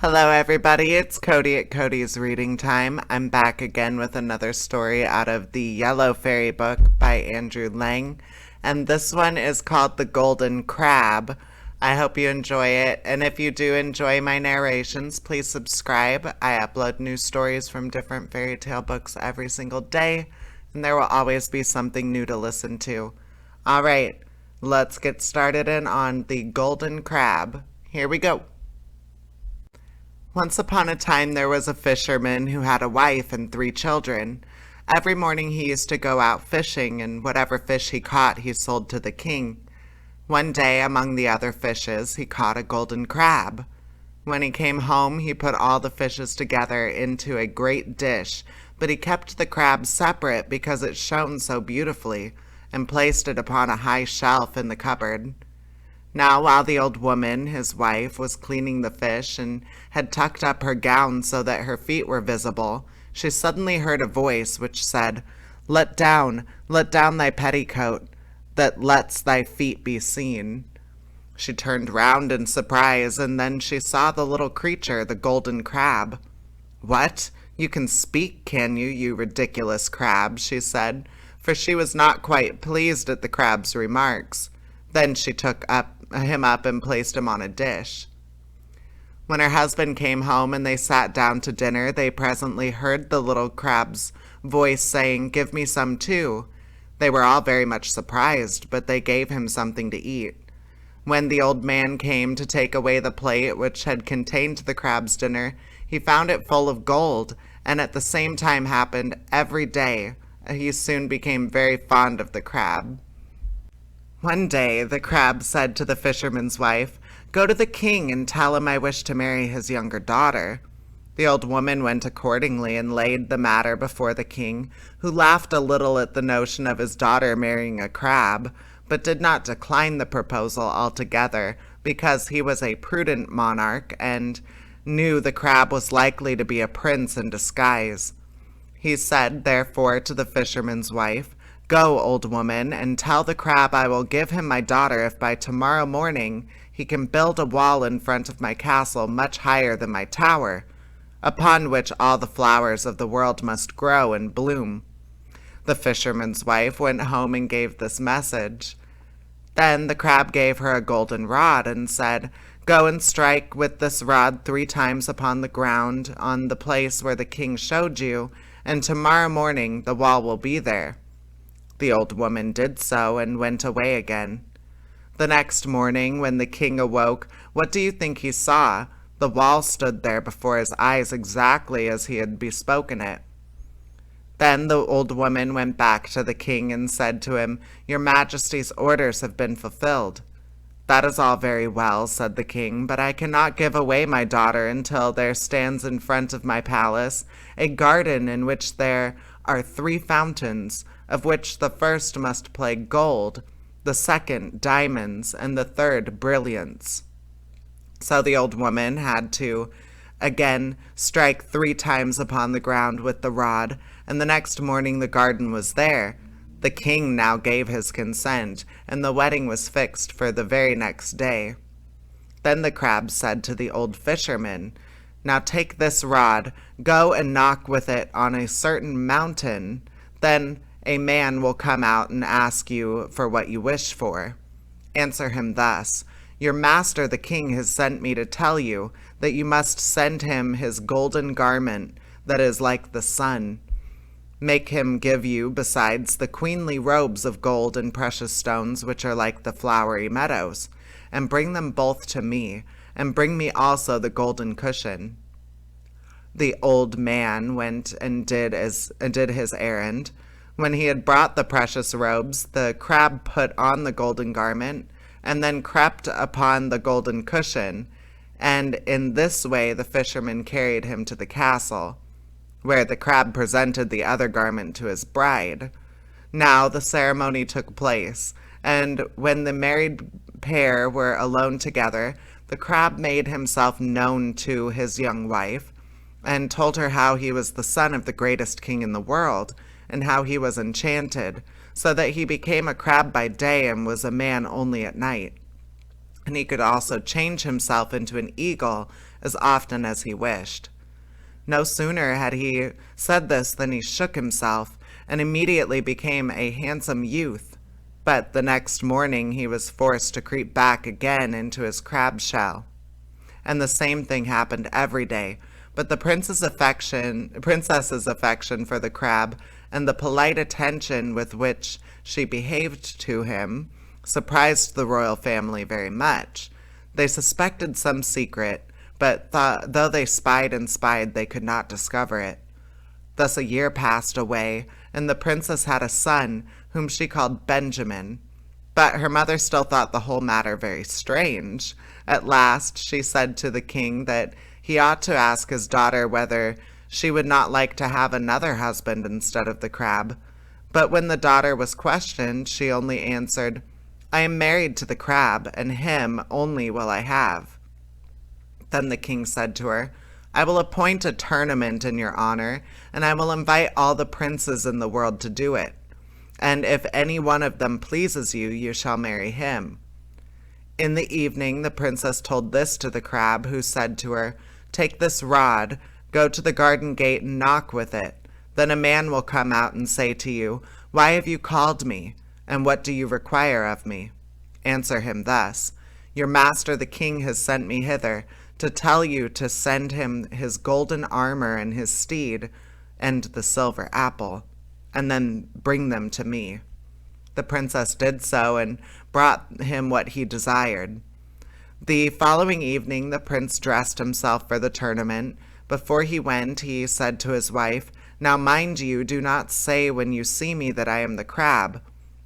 Hello, everybody. It's Cody at Cody's Reading Time. I'm back again with another story out of the Yellow Fairy book by Andrew Lang, and this one is called The Golden Crab. I hope you enjoy it, and if you do enjoy my narrations, please subscribe. I upload new stories from different fairy tale books every single day, and there will always be something new to listen to. All right, let's get started in on The Golden Crab. Here we go. Once upon a time there was a fisherman who had a wife and 3 children. Every morning he used to go out fishing, and whatever fish he caught he sold to the king. One day, among the other fishes, he caught a golden crab. When he came home he put all the fishes together into a great dish, but he kept the crab separate because it shone so beautifully, and placed it upon a high shelf in the cupboard. Now, while the old woman, his wife, was cleaning the fish and had tucked up her gown so that her feet were visible, she suddenly heard a voice which said, let down thy petticoat, that lets thy feet be seen." She turned round in surprise, and then she saw the little creature, the golden crab. "What? You can speak, can you, you ridiculous crab?" she said, for she was not quite pleased at the crab's remarks. Then she took him up and placed him on a dish. When her husband came home and they sat down to dinner, they presently heard the little crab's voice saying, "Give me some too." They were all very much surprised, but they gave him something to eat. When the old man came to take away the plate which had contained the crab's dinner, he found it full of gold, and at the same time happened every day. He soon became very fond of the crab. One day the crab said to the fisherman's wife, "Go to the king and tell him I wish to marry his younger daughter." The old woman went accordingly and laid the matter before the king, who laughed a little at the notion of his daughter marrying a crab, but did not decline the proposal altogether, because he was a prudent monarch and knew the crab was likely to be a prince in disguise. He said, therefore, to the fisherman's wife, "Go, old woman, and tell the crab I will give him my daughter if by tomorrow morning he can build a wall in front of my castle much higher than my tower, upon which all the flowers of the world must grow and bloom." The fisherman's wife went home and gave this message. Then the crab gave her a golden rod and said, "Go and strike with this rod 3 times upon the ground on the place where the king showed you, and tomorrow morning the wall will be there." The old woman did so and went away again. The next morning, when the king awoke, what do you think he saw? The wall stood there before his eyes exactly as he had bespoken it. Then the old woman went back to the king and said to him, "Your Majesty's orders have been fulfilled." "That is all very well," said the king, "but I cannot give away my daughter until there stands in front of my palace a garden in which there are 3 fountains, of which the first must play gold, the second diamonds, and the third brilliants." So the old woman had to again strike 3 times upon the ground with the rod, and the next morning the garden was there. The king now gave his consent, and the wedding was fixed for the very next day. Then the crab said to the old fisherman, "Now take this rod, go and knock with it on a certain mountain, then a man will come out and ask you for what you wish for. Answer him thus: 'Your master the king has sent me to tell you that you must send him his golden garment that is like the sun. Make him give you, besides, the queenly robes of gold and precious stones which are like the flowery meadows, and bring them both to me, and bring me also the golden cushion.'" The old man went and did his errand. When he had brought the precious robes, the crab put on the golden garment, and then crept upon the golden cushion, and in this way the fisherman carried him to the castle, where the crab presented the other garment to his bride. Now the ceremony took place, and when the married pair were alone together, the crab made himself known to his young wife, and told her how he was the son of the greatest king in the world, and how he was enchanted, so that he became a crab by day and was a man only at night. And he could also change himself into an eagle as often as he wished. No sooner had he said this than he shook himself and immediately became a handsome youth. But the next morning he was forced to creep back again into his crab shell. And the same thing happened every day, but the princess's affection for the crab and the polite attention with which she behaved to him surprised the royal family very much. They suspected some secret, but though they spied and spied, they could not discover it. Thus a year passed away, and the princess had a son, whom she called Benjamin. But her mother still thought the whole matter very strange. At last she said to the king that he ought to ask his daughter whether she would not like to have another husband instead of the crab. But when the daughter was questioned, she only answered, "I am married to the crab, and him only will I have." Then the king said to her, "I will appoint a tournament in your honor, and I will invite all the princes in the world to do it. And if any one of them pleases you, you shall marry him." In the evening the princess told this to the crab, who said to her, "Take this rod, go to the garden gate and knock with it. Then a man will come out and say to you, 'Why have you called me? And what do you require of me?' Answer him thus, 'Your master the king has sent me hither to tell you to send him his golden armor and his steed and the silver apple, and then bring them to me.' The princess did so and brought him what he desired. The following evening the prince dressed himself for the tournament. Before he went, he said to his wife, "Now mind you, do not say when you see me that I am the crab,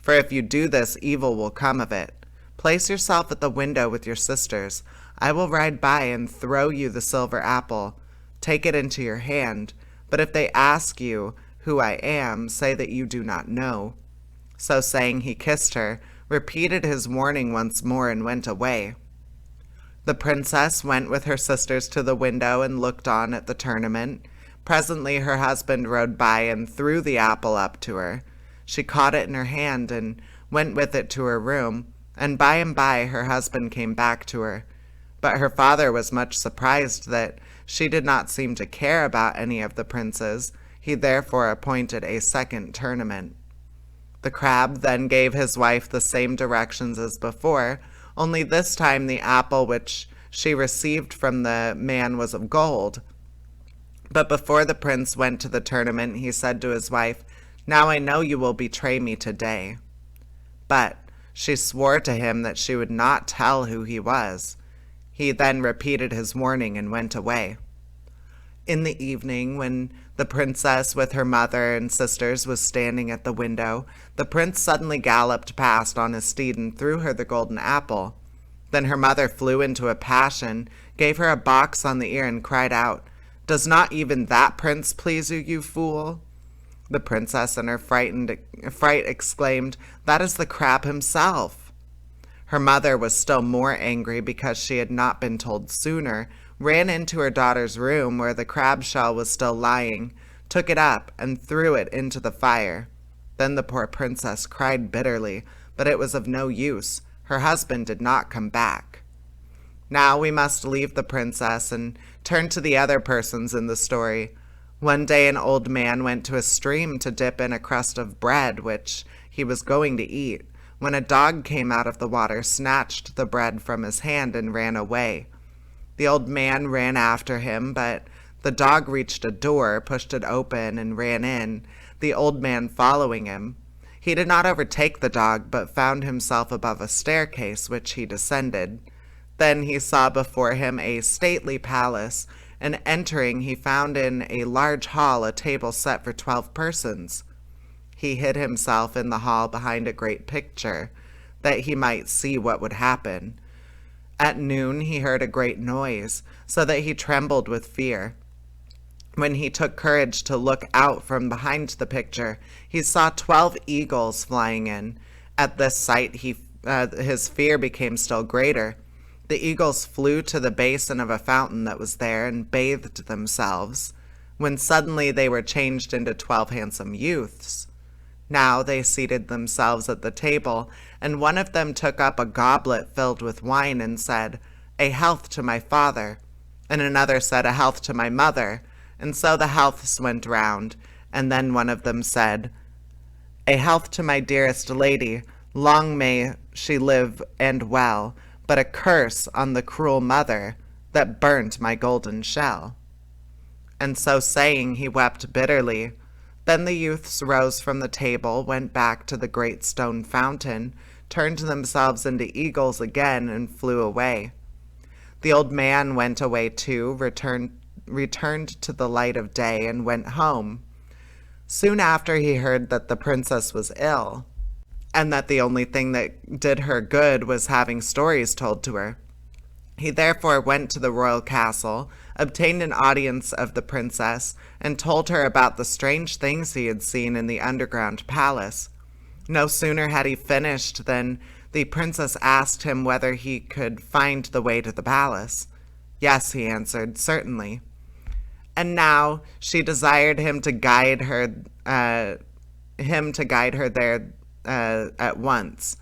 for if you do this, evil will come of it. Place yourself at the window with your sisters. I will ride by and throw you the silver apple. Take it into your hand, but if they ask you who I am, say that you do not know." So saying, he kissed her, repeated his warning once more, and went away. The princess went with her sisters to the window and looked on at the tournament. Presently her husband rode by and threw the apple up to her. She caught it in her hand and went with it to her room, and by her husband came back to her. But her father was much surprised that she did not seem to care about any of the princes. He therefore appointed a second tournament. The crab then gave his wife the same directions as before, only this time the apple which she received from the man was of gold. But before the prince went to the tournament, he said to his wife, "Now I know you will betray me today." But she swore to him that she would not tell who he was. He then repeated his warning and went away. In the evening, when the princess with her mother and sisters was standing at the window, the prince suddenly galloped past on his steed and threw her the golden apple. Then her mother flew into a passion, gave her a box on the ear, and cried out, "Does not even that prince please you, you fool?" The princess in her fright exclaimed, "That is the crab himself." Her mother was still more angry because she had not been told sooner, ran into her daughter's room where the crab shell was still lying, took it up, and threw it into the fire. Then the poor princess cried bitterly, but it was of no use. Her husband did not come back. Now we must leave the princess and turn to the other persons in the story. One day an old man went to a stream to dip in a crust of bread which he was going to eat, when a dog came out of the water, snatched the bread from his hand, and ran away. The old man ran after him, but the dog reached a door, pushed it open, and ran in, the old man following him. He did not overtake the dog, but found himself above a staircase, which he descended. Then he saw before him a stately palace, and entering he found in a large hall a table set for 12 persons. He hid himself in the hall behind a great picture, that he might see what would happen. At noon he heard a great noise, so that he trembled with fear. When he took courage to look out from behind the picture, he saw 12 eagles flying in. At this sight his fear became still greater. The eagles flew to the basin of a fountain that was there and bathed themselves, when suddenly they were changed into 12 handsome youths. Now they seated themselves at the table, and one of them took up a goblet filled with wine and said, "A health to my father." and another said, "A health to my mother." And so the healths went round, and then one of them said, "A health to my dearest lady, long may she live and well, but a curse on the cruel mother that burnt my golden shell." And so saying, he wept bitterly. Then the youths rose from the table, went back to the great stone fountain, turned themselves into eagles again, and flew away. The old man went away too, returned to the light of day, and went home. Soon after he heard that the princess was ill, and that the only thing that did her good was having stories told to her. He therefore went to the royal castle, obtained an audience of the princess, and told her about the strange things he had seen in the underground palace. No sooner had he finished than the princess asked him whether he could find the way to the palace. Yes, he answered, certainly. And now she desired him to guide her there at once.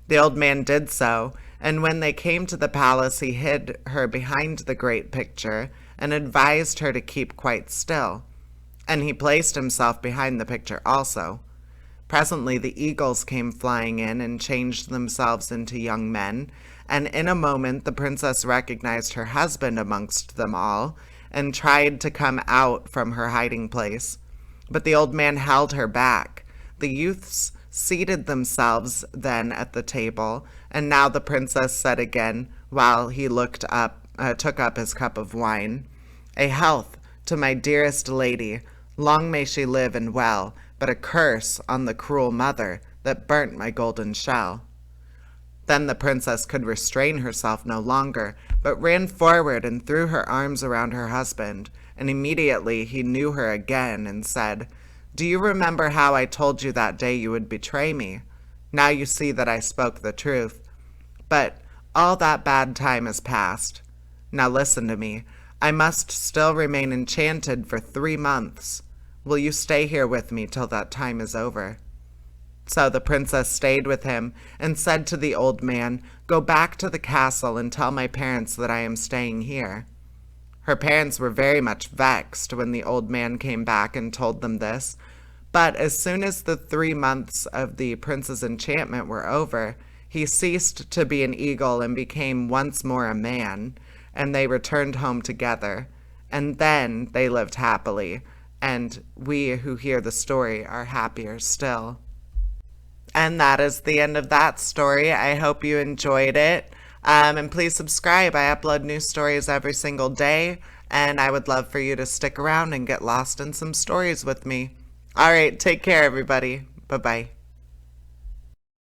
The old man did so, and when they came to the palace, he hid her behind the great picture and advised her to keep quite still. And he placed himself behind the picture also. Presently the eagles came flying in and changed themselves into young men, and in a moment the princess recognized her husband amongst them all, and tried to come out from her hiding place. But the old man held her back. The youths seated themselves then at the table, and now the princess said again, while he took up his cup of wine, "A health to my dearest lady, long may she live and well, but a curse on the cruel mother that burnt my golden shell." Then the princess could restrain herself no longer, but ran forward and threw her arms around her husband, and immediately he knew her again and said, "Do you remember how I told you that day you would betray me? Now you see that I spoke the truth. But all that bad time is past. Now listen to me. I must still remain enchanted for 3 months. Will you stay here with me till that time is over?" So the princess stayed with him and said to the old man, "Go back to the castle and tell my parents that I am staying here." Her parents were very much vexed when the old man came back and told them this, but as soon as the 3 months of the prince's enchantment were over, he ceased to be an eagle and became once more a man, and they returned home together, and then they lived happily, and we who hear the story are happier still. And that is the end of that story. I hope you enjoyed it. And please subscribe. I upload new stories every single day, and I would love for you to stick around and get lost in some stories with me. All right, take care, everybody. Bye-bye.